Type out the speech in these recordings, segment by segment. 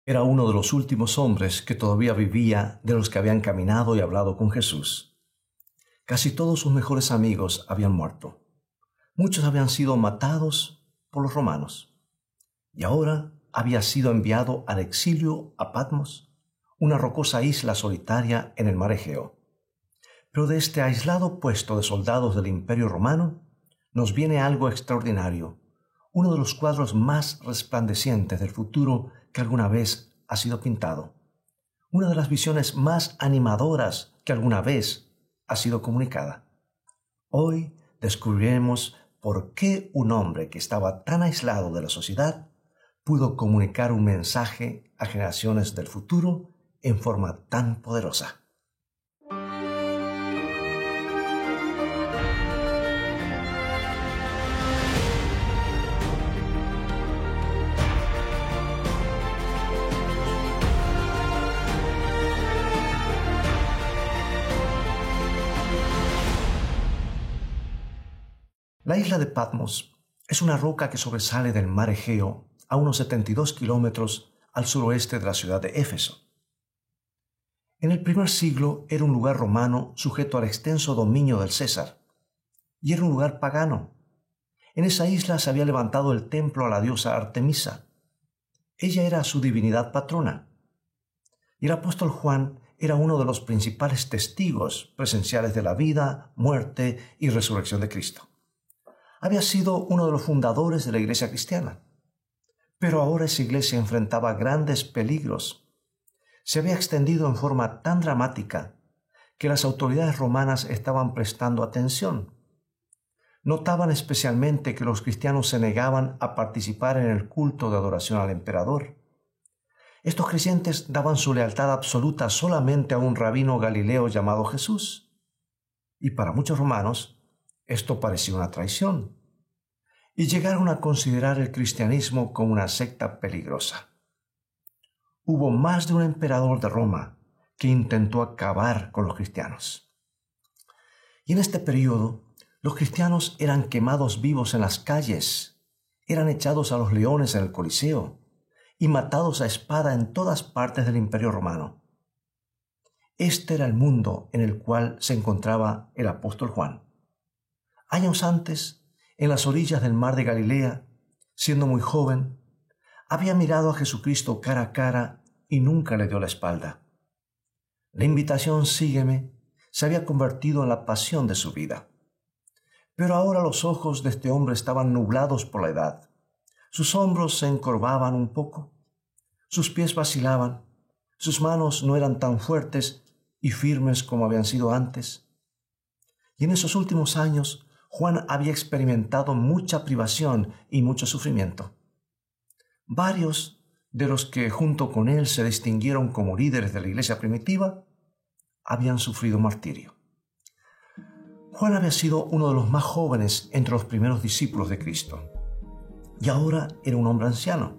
Era uno de los últimos hombres que todavía vivía de los que habían caminado y hablado con Jesús. Casi todos sus mejores amigos habían muerto. Muchos habían sido matados por los romanos. Y ahora había sido enviado al exilio a Patmos, una rocosa isla solitaria en el mar Egeo. Pero de este aislado puesto de soldados del Imperio Romano nos viene algo extraordinario, uno de los cuadros más resplandecientes del futuro que alguna vez ha sido pintado, una de las visiones más animadoras que alguna vez ha sido comunicada. Hoy descubriremos por qué un hombre que estaba tan aislado de la sociedad pudo comunicar un mensaje a generaciones del futuro en forma tan poderosa. La isla de Patmos es una roca que sobresale del mar Egeo a unos 72 kilómetros al suroeste de la ciudad de Éfeso. En el primer siglo era un lugar romano sujeto al extenso dominio del César, y era un lugar pagano. En esa isla se había levantado el templo a la diosa Artemisa. Ella era su divinidad patrona. Y el apóstol Juan era uno de los principales testigos presenciales de la vida, muerte y resurrección de Cristo. Había sido uno de los fundadores de la iglesia cristiana. Pero ahora esa iglesia enfrentaba grandes peligros. Se había extendido en forma tan dramática que las autoridades romanas estaban prestando atención. Notaban especialmente que los cristianos se negaban a participar en el culto de adoración al emperador. Estos creyentes daban su lealtad absoluta solamente a un rabino galileo llamado Jesús. Y para muchos romanos, esto parecía una traición, y llegaron a considerar el cristianismo como una secta peligrosa. Hubo más de un emperador de Roma que intentó acabar con los cristianos. Y en este periodo, los cristianos eran quemados vivos en las calles, eran echados a los leones en el Coliseo y matados a espada en todas partes del Imperio Romano. Este era el mundo en el cual se encontraba el apóstol Juan. Años antes, en las orillas del mar de Galilea, siendo muy joven, había mirado a Jesucristo cara a cara y nunca le dio la espalda. La invitación «Sígueme» se había convertido en la pasión de su vida. Pero ahora los ojos de este hombre estaban nublados por la edad. Sus hombros se encorvaban un poco, sus pies vacilaban, sus manos no eran tan fuertes y firmes como habían sido antes. Y en esos últimos años, Juan había experimentado mucha privación y mucho sufrimiento. Varios de los que junto con él se distinguieron como líderes de la iglesia primitiva habían sufrido martirio. Juan había sido uno de los más jóvenes entre los primeros discípulos de Cristo y ahora era un hombre anciano.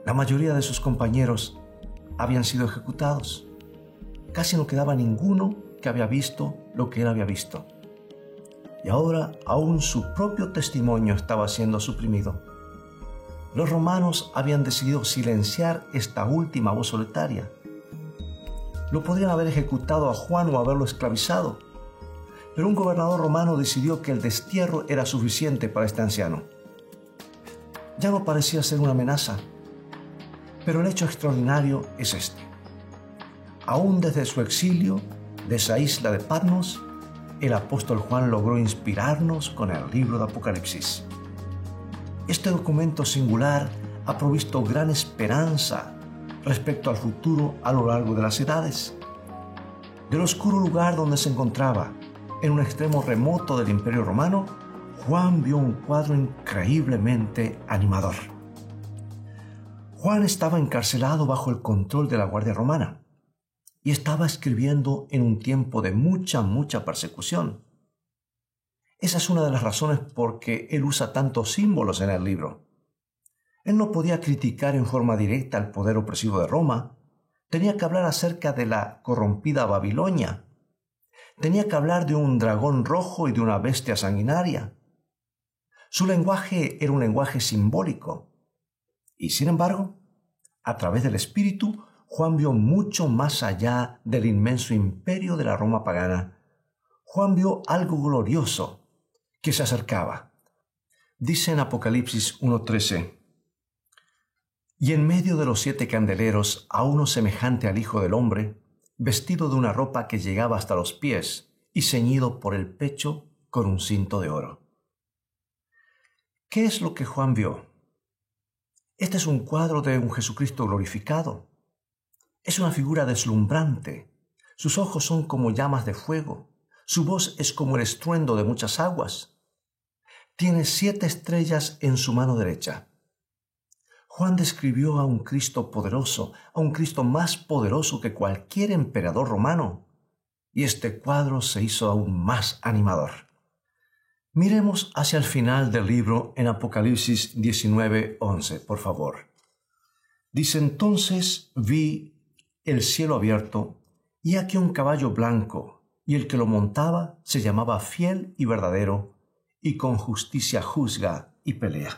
La mayoría de sus compañeros habían sido ejecutados. Casi no quedaba ninguno que había visto lo que él había visto. Y ahora aún su propio testimonio estaba siendo suprimido. Los romanos habían decidido silenciar esta última voz solitaria. Lo podrían haber ejecutado a Juan o haberlo esclavizado, pero un gobernador romano decidió que el destierro era suficiente para este anciano. Ya no parecía ser una amenaza, pero el hecho extraordinario es este. Aún desde su exilio, de esa isla de Patmos, el apóstol Juan logró inspirarnos con el libro de Apocalipsis. Este documento singular ha provisto gran esperanza respecto al futuro a lo largo de las edades. Del oscuro lugar donde se encontraba, en un extremo remoto del Imperio Romano, Juan vio un cuadro increíblemente animador. Juan estaba encarcelado bajo el control de la Guardia Romana y estaba escribiendo en un tiempo de mucha persecución. Esa es una de las razones por que él usa tantos símbolos en el libro. Él no podía criticar en forma directa al poder opresivo de Roma. Tenía que hablar acerca de la corrompida Babilonia. Tenía que hablar de un dragón rojo y de una bestia sanguinaria. Su lenguaje era un lenguaje simbólico. Y sin embargo, A través del Espíritu, Juan vio mucho más allá del inmenso imperio de la Roma pagana. Juan vio algo glorioso que se acercaba. Dice en Apocalipsis 1:13, «Y en medio de los 7 candeleros a uno semejante al Hijo del Hombre, vestido de una ropa que llegaba hasta los pies y ceñido por el pecho con un cinto de oro». ¿Qué es lo que Juan vio? Este es un cuadro de un Jesucristo glorificado. Es una figura deslumbrante. Sus ojos son como llamas de fuego. Su voz es como el estruendo de muchas aguas. Tiene 7 estrellas en su mano derecha. Juan describió a un Cristo poderoso, a un Cristo más poderoso que cualquier emperador romano. Y este cuadro se hizo aún más animador. Miremos hacia el final del libro en Apocalipsis 19:11, por favor. Dice: «Entonces vi el cielo abierto, y aquí un caballo blanco, y el que lo montaba se llamaba Fiel y Verdadero, y con justicia juzga y pelea».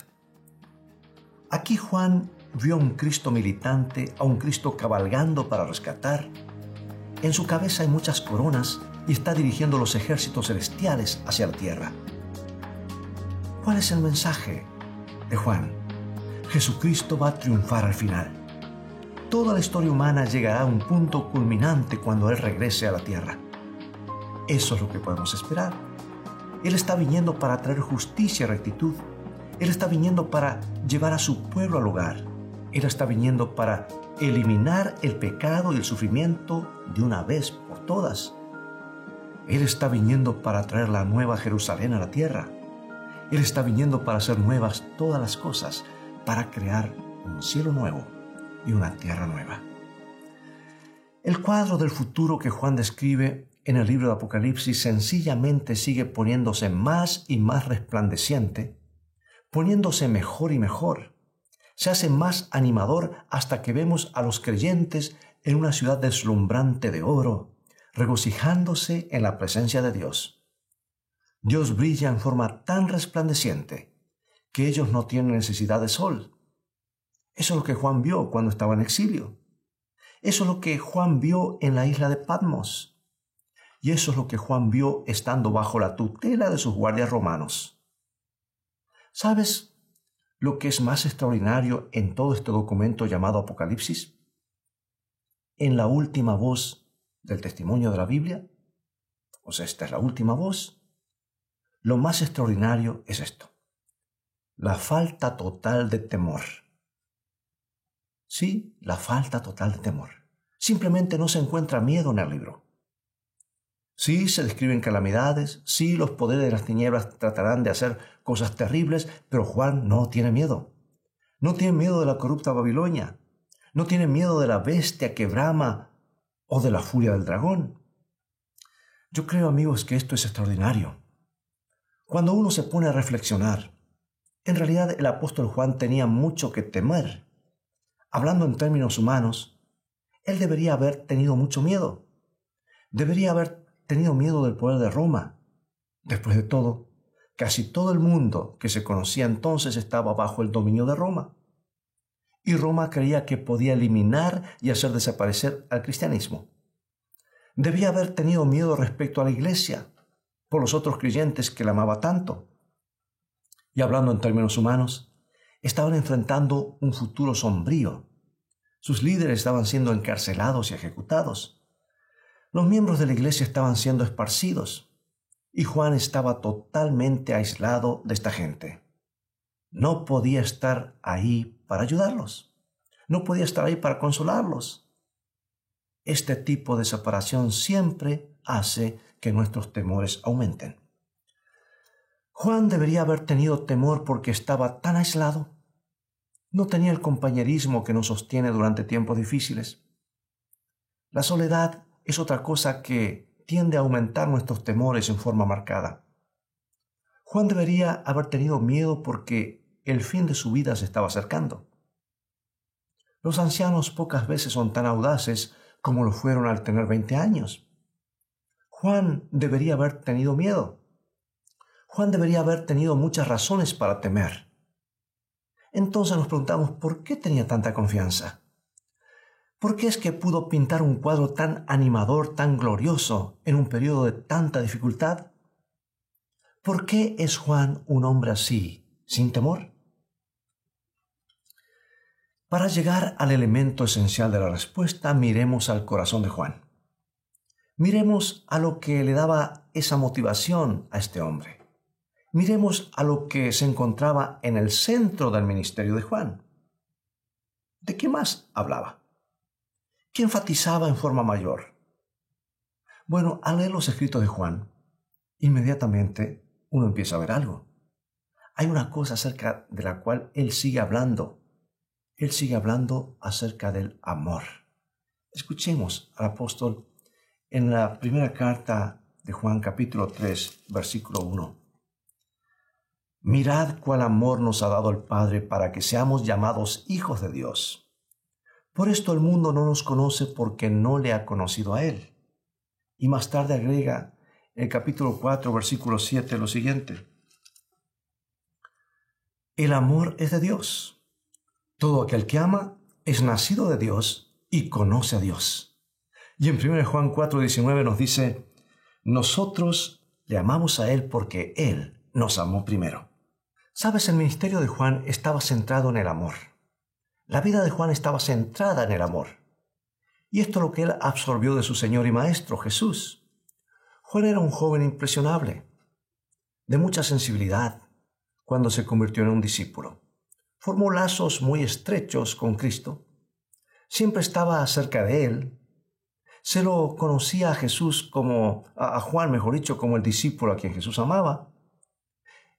Aquí Juan vio a un Cristo militante, a un Cristo cabalgando para rescatar. En su cabeza hay muchas coronas y está dirigiendo los ejércitos celestiales hacia la tierra. ¿Cuál es el mensaje de Juan? Jesucristo va a triunfar al final. Toda la historia humana llegará a un punto culminante cuando Él regrese a la tierra. Eso es lo que podemos esperar. Él está viniendo para traer justicia y rectitud. Él está viniendo para llevar a su pueblo al hogar. Él está viniendo para eliminar el pecado y el sufrimiento de una vez por todas. Él está viniendo para traer la nueva Jerusalén a la tierra. Él está viniendo para hacer nuevas todas las cosas, para crear un cielo nuevo y una tierra nueva. El cuadro del futuro que Juan describe en el libro de Apocalipsis sencillamente sigue poniéndose más y más resplandeciente, poniéndose mejor y mejor. Se hace más animador hasta que vemos a los creyentes en una ciudad deslumbrante de oro, regocijándose en la presencia de Dios. Dios brilla en forma tan resplandeciente que ellos no tienen necesidad de sol. Eso es lo que Juan vio cuando estaba en exilio. Eso es lo que Juan vio en la isla de Patmos. Y eso es lo que Juan vio estando bajo la tutela de sus guardias romanos. ¿Sabes lo que es más extraordinario en todo este documento llamado Apocalipsis? En la última voz del testimonio de la Biblia, esta es la última voz. Lo más extraordinario es esto: la falta total de temor. Sí, la falta total de temor. Simplemente no se encuentra miedo en el libro. Sí, se describen calamidades, sí, los poderes de las tinieblas tratarán de hacer cosas terribles, pero Juan no tiene miedo. No tiene miedo de la corrupta Babilonia, no tiene miedo de la bestia que brama o de la furia del dragón. Yo creo, amigos, que esto es extraordinario. Cuando uno se pone a reflexionar, en realidad el apóstol Juan tenía mucho que temer. Hablando en términos humanos, él debería haber tenido mucho miedo. Debería haber tenido miedo del poder de Roma. Después de todo, casi todo el mundo que se conocía entonces estaba bajo el dominio de Roma. Y Roma creía que podía eliminar y hacer desaparecer al cristianismo. Debía haber tenido miedo respecto a la iglesia, por los otros creyentes que la amaba tanto. Y hablando en términos humanos, estaban enfrentando un futuro sombrío. Sus líderes estaban siendo encarcelados y ejecutados. Los miembros de la iglesia estaban siendo esparcidos. Y Juan estaba totalmente aislado de esta gente. No podía estar ahí para ayudarlos. No podía estar ahí para consolarlos. Este tipo de separación siempre hace que nuestros temores aumenten. Juan debería haber tenido temor porque estaba tan aislado. No tenía el compañerismo que nos sostiene durante tiempos difíciles. La soledad es otra cosa que tiende a aumentar nuestros temores en forma marcada. Juan debería haber tenido miedo porque el fin de su vida se estaba acercando. Los ancianos pocas veces son tan audaces como lo fueron al tener 20 años. Juan debería haber tenido miedo. Juan debería haber tenido muchas razones para temer. Entonces nos preguntamos, ¿por qué tenía tanta confianza? ¿Por qué es que pudo pintar un cuadro tan animador, tan glorioso, en un periodo de tanta dificultad? ¿Por qué es Juan un hombre así, sin temor? Para llegar al elemento esencial de la respuesta, miremos al corazón de Juan. Miremos a lo que le daba esa motivación a este hombre. Miremos a lo que se encontraba en el centro del ministerio de Juan. ¿De qué más hablaba? ¿Qué enfatizaba en forma mayor? Bueno, al leer los escritos de Juan, inmediatamente uno empieza a ver algo. Hay una cosa acerca de la cual él sigue hablando. Él sigue hablando acerca del amor. Escuchemos al apóstol en la primera carta de Juan, capítulo 3, versículo 1. Mirad cuál amor nos ha dado el Padre para que seamos llamados hijos de Dios. Por esto el mundo no nos conoce porque no le ha conocido a Él. Y más tarde agrega en el capítulo 4, versículo 7 lo siguiente. El amor es de Dios. Todo aquel que ama es nacido de Dios y conoce a Dios. Y en 1 Juan 4, 19 nos dice, nosotros le amamos a Él porque Él nos amó primero. Sabes, el ministerio de Juan estaba centrado en el amor. La vida de Juan estaba centrada en el amor. Y esto es lo que él absorbió de su Señor y Maestro, Jesús. Juan era un joven impresionable, de mucha sensibilidad, cuando se convirtió en un discípulo. Formó lazos muy estrechos con Cristo. Siempre estaba cerca de Él. Se lo conocía a Jesús a Juan, mejor dicho, como el discípulo a quien Jesús amaba.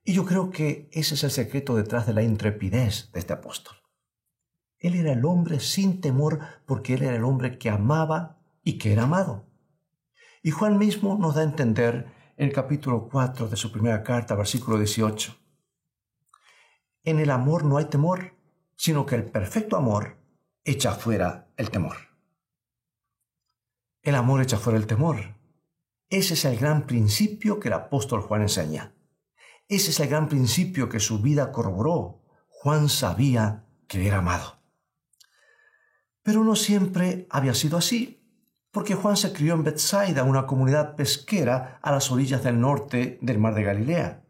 Y yo creo que ese es el secreto detrás de la intrepidez de este apóstol. Él era el hombre sin temor porque él era el hombre que amaba y que era amado. Y Juan mismo nos da a entender en el capítulo 4 de su primera carta, versículo 18. En el amor no hay temor, sino que el perfecto amor echa fuera el temor. El amor echa fuera el temor. Ese es el gran principio que el apóstol Juan enseña. Ese es el gran principio que su vida corroboró. Juan sabía que era amado. Pero no siempre había sido así, porque Juan se crió en Betsaida, una comunidad pesquera a las orillas del norte del mar de Galilea.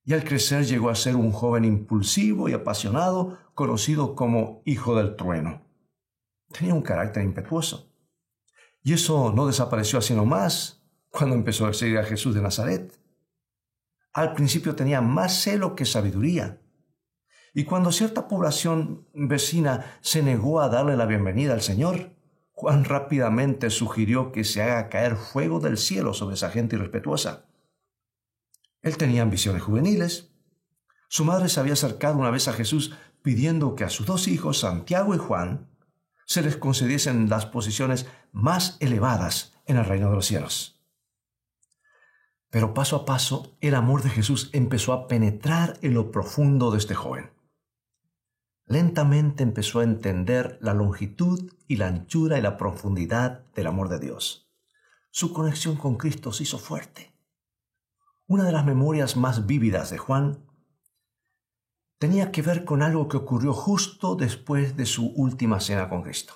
Y al crecer llegó a ser un joven impulsivo y apasionado, conocido como Hijo del Trueno. Tenía un carácter impetuoso. Y eso no desapareció así nomás cuando empezó a seguir a Jesús de Nazaret. Al principio tenía más celo que sabiduría. Y cuando cierta población vecina se negó a darle la bienvenida al Señor, Juan rápidamente sugirió que se haga caer fuego del cielo sobre esa gente irrespetuosa. Él tenía ambiciones juveniles. Su madre se había acercado una vez a Jesús pidiendo que a sus dos hijos, Santiago y Juan, se les concediesen las posiciones más elevadas en el reino de los cielos. Pero paso a paso, el amor de Jesús empezó a penetrar en lo profundo de este joven. Lentamente empezó a entender la longitud y la anchura y la profundidad del amor de Dios. Su conexión con Cristo se hizo fuerte. Una de las memorias más vívidas de Juan tenía que ver con algo que ocurrió justo después de su última cena con Cristo.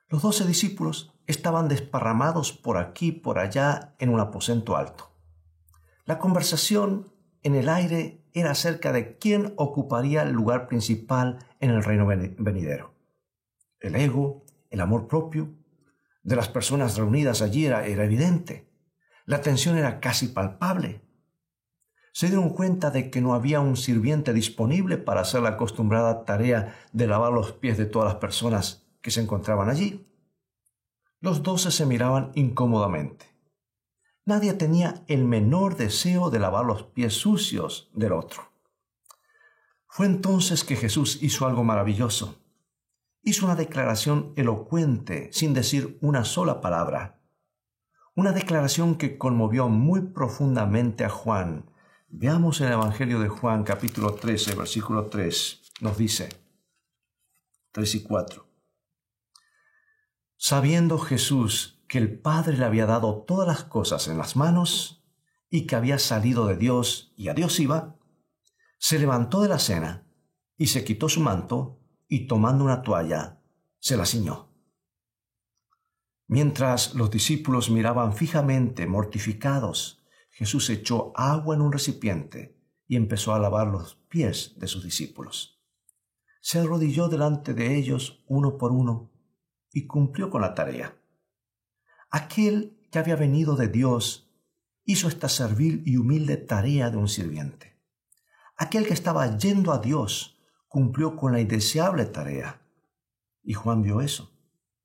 Los 12 discípulos estaban desparramados por aquí y por allá en un aposento alto. La conversación en el aire era acerca de quién ocuparía el lugar principal en el reino venidero. El ego, el amor propio de las personas reunidas allí era evidente. La tensión era casi palpable. Se dieron cuenta de que no había un sirviente disponible para hacer la acostumbrada tarea de lavar los pies de todas las personas que se encontraban allí. Los 12 se miraban incómodamente. Nadie tenía el menor deseo de lavar los pies sucios del otro. Fue entonces que Jesús hizo algo maravilloso. Hizo una declaración elocuente sin decir una sola palabra. Una declaración que conmovió muy profundamente a Juan. Veamos el Evangelio de Juan, capítulo 13, versículo 3. Nos dice, 3 y 4. Sabiendo Jesús que el Padre le había dado todas las cosas en las manos y que había salido de Dios y a Dios iba, se levantó de la cena y se quitó su manto y tomando una toalla se la ciñó. Mientras los discípulos miraban fijamente, mortificados, Jesús echó agua en un recipiente y empezó a lavar los pies de sus discípulos. Se arrodilló delante de ellos uno por uno y cumplió con la tarea. Aquel que había venido de Dios hizo esta servil y humilde tarea de un sirviente. Aquel que estaba yendo a Dios cumplió con la indeseable tarea. Y Juan vio eso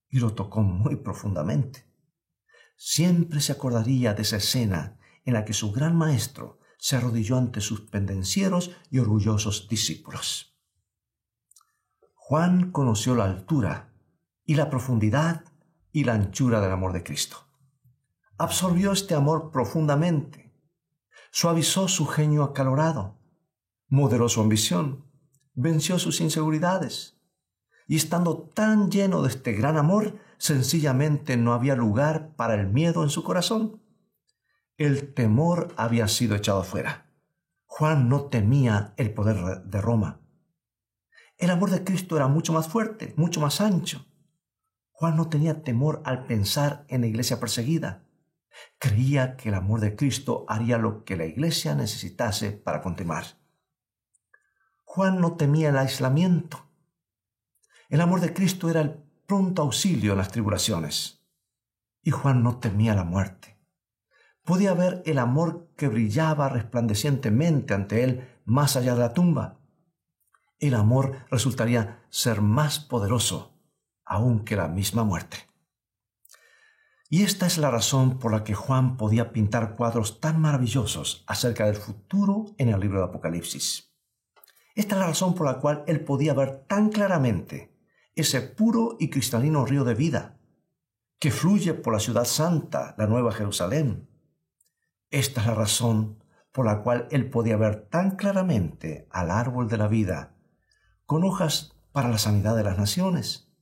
y lo tocó muy profundamente. Siempre se acordaría de esa escena en la que su gran maestro se arrodilló ante sus pendencieros y orgullosos discípulos. Juan conoció la altura y la profundidad y la anchura del amor de Cristo. Absorbió este amor profundamente, suavizó su genio acalorado, moderó su ambición, venció sus inseguridades, y estando tan lleno de este gran amor, sencillamente no había lugar para el miedo en su corazón. El temor había sido echado fuera. Juan no temía el poder de Roma. El amor de Cristo era mucho más fuerte, mucho más ancho. Juan no tenía temor al pensar en la iglesia perseguida. Creía que el amor de Cristo haría lo que la iglesia necesitase para continuar. Juan no temía el aislamiento. El amor de Cristo era el pronto auxilio en las tribulaciones. Y Juan no temía la muerte. Podía ver el amor que brillaba resplandecientemente ante él más allá de la tumba. El amor resultaría ser más poderoso aún que la misma muerte. Y esta es la razón por la que Juan podía pintar cuadros tan maravillosos acerca del futuro en el libro de Apocalipsis. Esta es la razón por la cual él podía ver tan claramente ese puro y cristalino río de vida que fluye por la ciudad santa, la Nueva Jerusalén. Esta es la razón por la cual él podía ver tan claramente al árbol de la vida, con hojas para la sanidad de las naciones.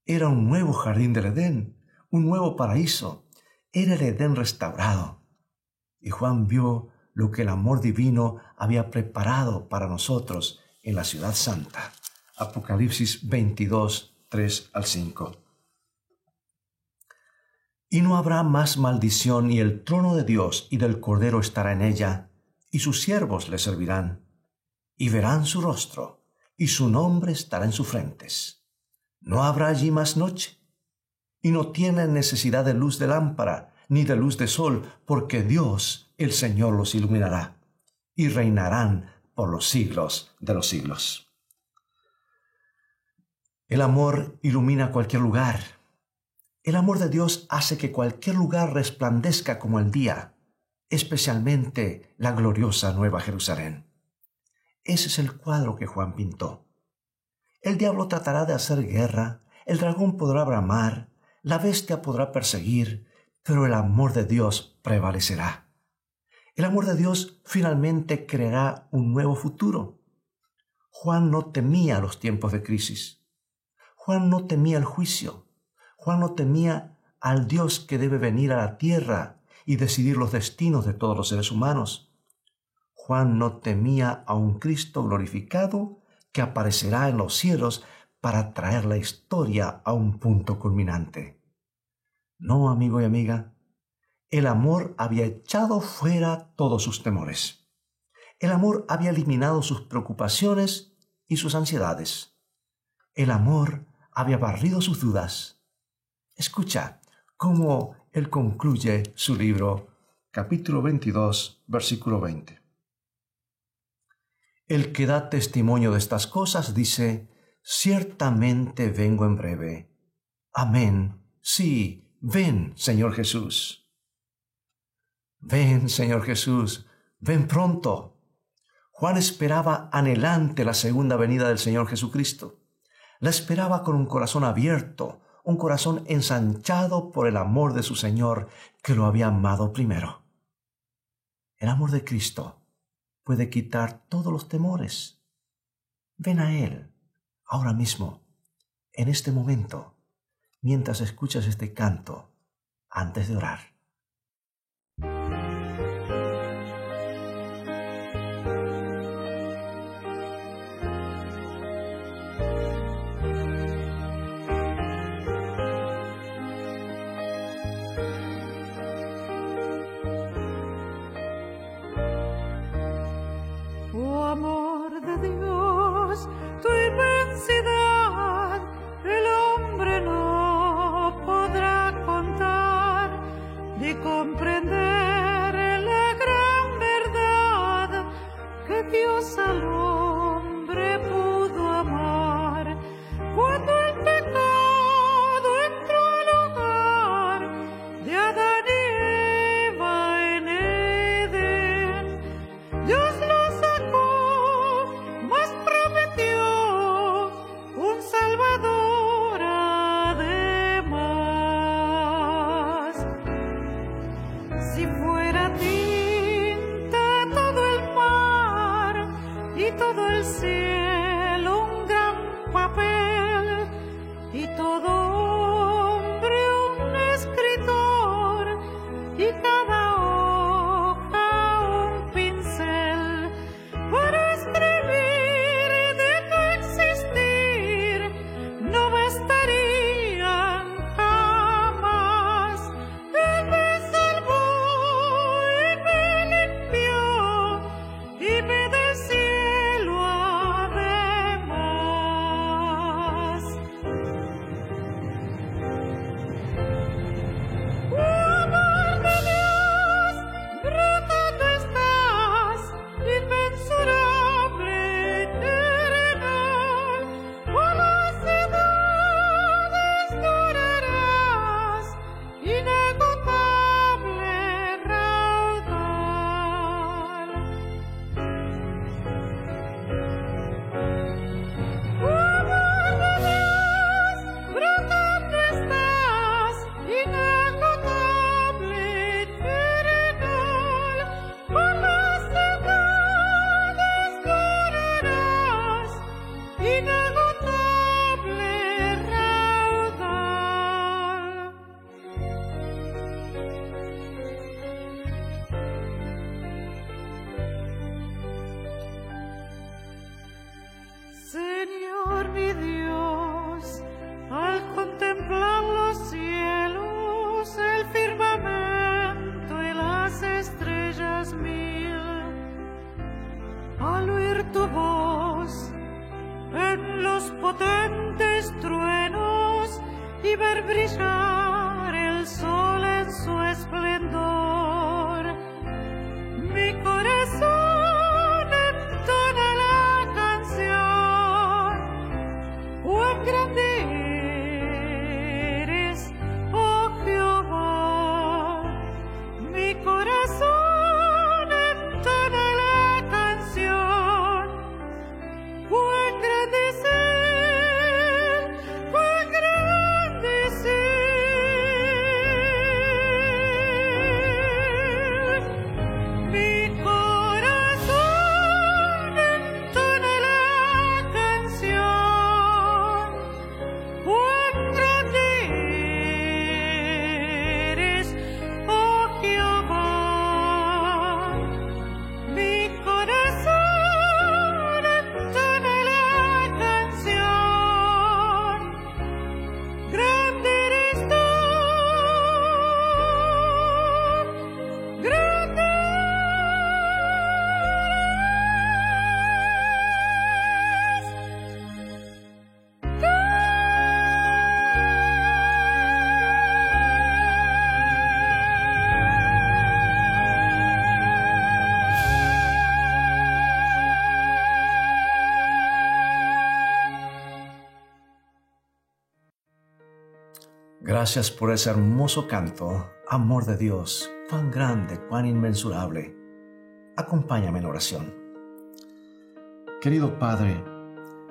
Era un nuevo jardín del Edén, un nuevo paraíso. Era el Edén restaurado. Y Juan vio lo que el amor divino había preparado para nosotros en la ciudad santa. Apocalipsis 22, 3 al 5. Y no habrá más maldición, y el trono de Dios y del Cordero estará en ella, y sus siervos le servirán, y verán su rostro, y su nombre estará en sus frentes. No habrá allí más noche, y no tienen necesidad de luz de lámpara, ni de luz de sol, porque Dios, el Señor, los iluminará, y reinarán por los siglos de los siglos. El amor ilumina cualquier lugar. El amor de Dios hace que cualquier lugar resplandezca como el día, especialmente la gloriosa Nueva Jerusalén. Ese es el cuadro que Juan pintó. El diablo tratará de hacer guerra, el dragón podrá bramar, la bestia podrá perseguir, pero el amor de Dios prevalecerá. El amor de Dios finalmente creará un nuevo futuro. Juan no temía los tiempos de crisis. Juan no temía el juicio. Juan no temía al Dios que debe venir a la tierra y decidir los destinos de todos los seres humanos. Juan no temía a un Cristo glorificado que aparecerá en los cielos para traer la historia a un punto culminante. No, amigo y amiga, el amor había echado fuera todos sus temores. El amor había eliminado sus preocupaciones y sus ansiedades. El amor había barrido sus dudas. Escucha cómo él concluye su libro, capítulo 22, versículo 20. El que da testimonio de estas cosas dice: ciertamente vengo en breve. Amén. Sí, ven, Señor Jesús. Ven, Señor Jesús, ven pronto. Juan esperaba anhelante la segunda venida del Señor Jesucristo. La esperaba con un corazón abierto, un corazón ensanchado por el amor de su Señor, que lo había amado primero. El amor de Cristo puede quitar todos los temores. Ven a Él, ahora mismo, en este momento, mientras escuchas este canto, antes de orar. todo hombre un escritor y cada hoja un pincel para escribir de no existir, no bastarían jamás. Él me salvó y me limpió y me del cielo además. Amor de Dios, brotando estás, inmensurable, eternal, por las edades durarás, inagotable raudal. Amor de Dios, brotando estás, inagotable, eternal, por las edades durarás, inagotable raudal. Señor mi Dios, al contemplar los cielos, el firmamento y las estrellas mil, al oír tu voz en los potentes truenos y ver brillar el sol en su esplendor, mi corazón entona la canción. ¡Cuán grande eres, oh Jehová! Mi corazón entona la canción. ¡Cuán grande es Él! ¡Cuán grande es Él! Mi corazón entona la canción. ¡Cuán grande eres, oh Jehová! Mi corazón entona la canción. Grande eres tú, grande Gracias por ese hermoso canto, amor de Dios, cuán grande, cuán inmensurable. Acompáñame en oración. Querido Padre,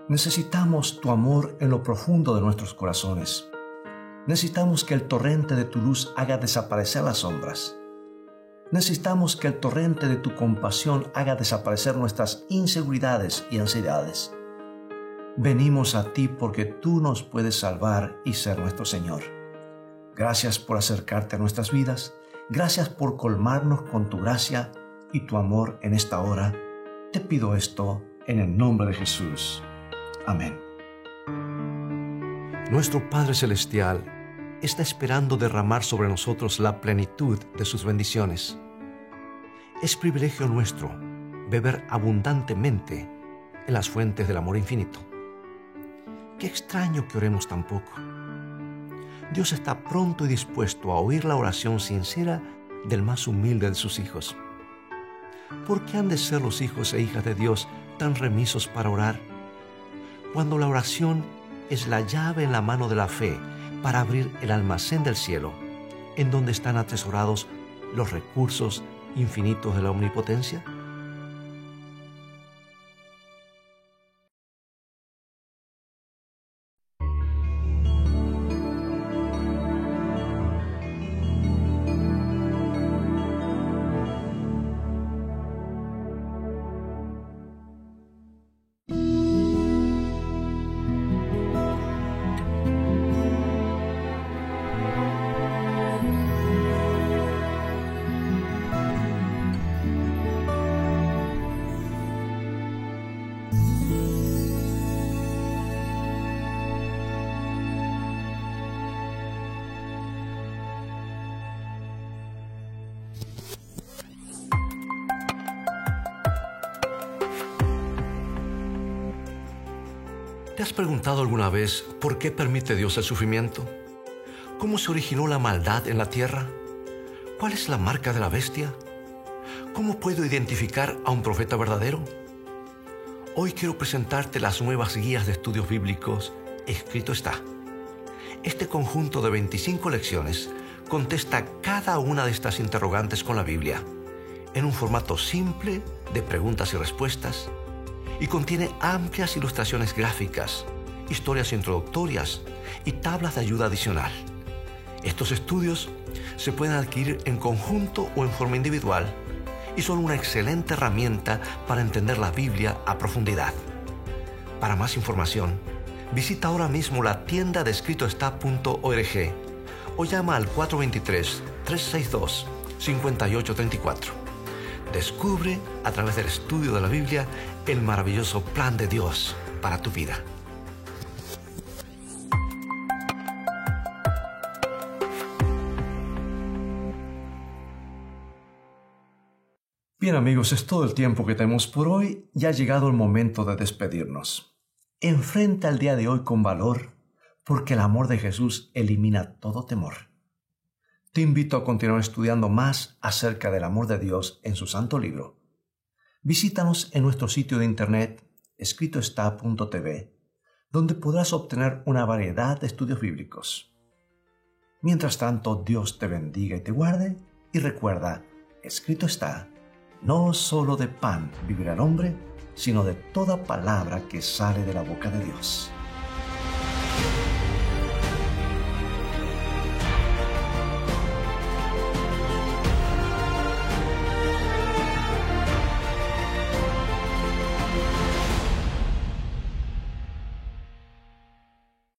necesitamos tu amor en lo profundo de nuestros corazones. Necesitamos que el torrente de tu luz haga desaparecer las sombras. Necesitamos que el torrente de tu compasión haga desaparecer nuestras inseguridades y ansiedades. Venimos a ti porque tú nos puedes salvar y ser nuestro Señor. Gracias por acercarte a nuestras vidas. Gracias por colmarnos con tu gracia y tu amor en esta hora. Te pido esto en el nombre de Jesús. Amén. Nuestro Padre Celestial está esperando derramar sobre nosotros la plenitud de sus bendiciones. Es privilegio nuestro beber abundantemente en las fuentes del amor infinito. Qué extraño que oremos tan poco. Dios está pronto y dispuesto a oír la oración sincera del más humilde de sus hijos. ¿Por qué han de ser los hijos e hijas de Dios tan remisos para orar? Cuando la oración es la llave en la mano de la fe para abrir el almacén del cielo, en donde están atesorados los recursos infinitos de la omnipotencia. has preguntado alguna vez por qué permite Dios el sufrimiento? ¿Cómo se originó la maldad en la tierra? ¿Cuál es la marca de la bestia? ¿Cómo puedo identificar a un profeta verdadero? Hoy quiero presentarte las nuevas guías de estudios bíblicos, Escrito está. Este conjunto de 25 lecciones contesta cada una de estas interrogantes con la Biblia, en un formato simple de preguntas y respuestas, y contiene amplias ilustraciones gráficas, historias introductorias y tablas de ayuda adicional. Estos estudios se pueden adquirir en conjunto o en forma individual y son una excelente herramienta para entender la Biblia a profundidad. Para más información, visita ahora mismo la tienda de escritoestá.org o llama al 423-362-5834. Descubre a través del estudio de la Biblia el maravilloso plan de Dios para tu vida. Bien amigos, es todo el tiempo que tenemos por hoy. Ya ha llegado el momento de despedirnos. Enfrenta el día de hoy con valor, porque el amor de Jesús elimina todo temor. Te invito a continuar estudiando más acerca del amor de Dios en su santo libro. Visítanos en nuestro sitio de internet, escritoestá.tv, donde podrás obtener una variedad de estudios bíblicos. Mientras tanto, Dios te bendiga y te guarde, y recuerda, escrito está, no solo de pan vivirá el hombre, sino de toda palabra que sale de la boca de Dios.